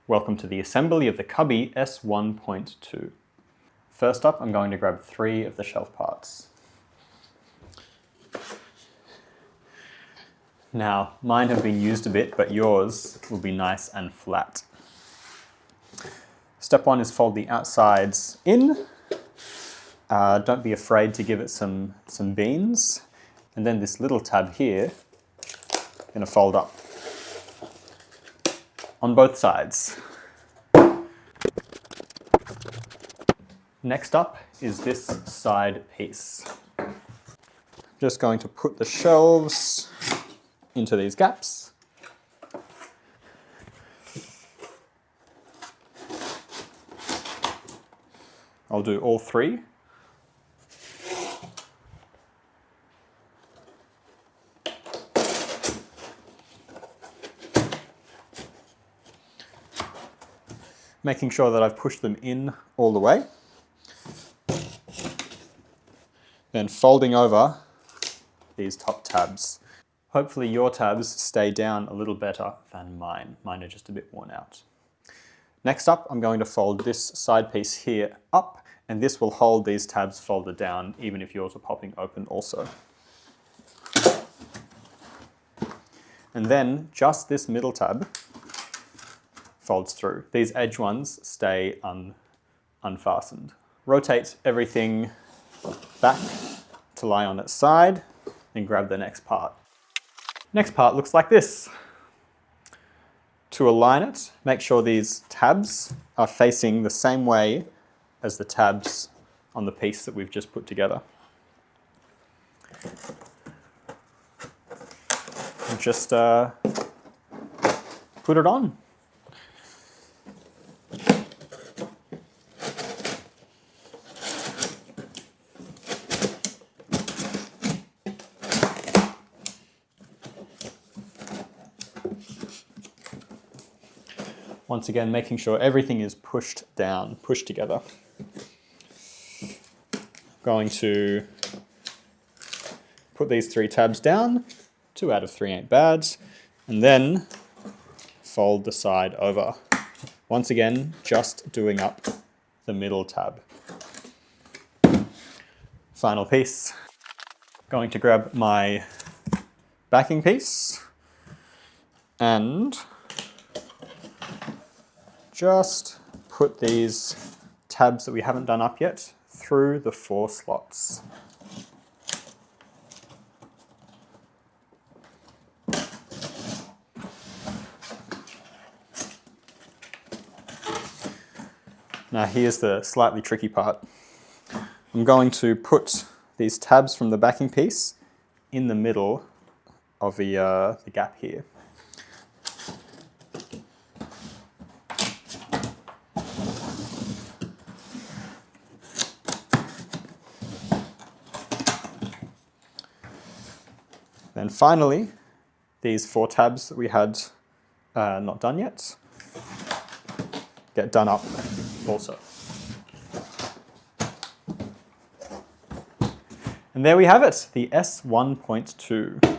Welcome to the assembly of the CUBBY S1.2. First up, I'm going to grab 3 of the shelf parts. Now, mine have been used a bit, but yours will be nice and flat. Step 1 is fold the outsides in. Don't be afraid to give it some beans. And then this little tab here, I'm going to fold up on both sides. Next up is this side piece. I'm just going to put the shelves into these gaps. I'll do all 3. Making sure that I've pushed them in all the way. Then folding over these top tabs. Hopefully your tabs stay down a little better than mine. Mine are just a bit worn out. Next up, I'm going to fold this side piece here up, and this will hold these tabs folded down even if yours are popping open also. And then just this middle tab folds through. These edge ones stay unfastened. Rotate everything back to lie on its side and grab the next part. Next part looks like this. To align it, make sure these tabs are facing the same way as the tabs on the piece that we've just put together. And just put it on. Once again, making sure everything is pushed down, pushed together. Going to put these 3 tabs down. 2 out of 3 ain't bad. And then fold the side over. Once again, just doing up the middle tab. Final piece. Going to grab my backing piece and just put these tabs that we haven't done up yet through the 4 slots. Now here's the slightly tricky part. I'm going to put these tabs from the backing piece in the middle of the gap here. Then finally, these 4 tabs that we had not done yet, get done up also. And there we have it, the S1.2.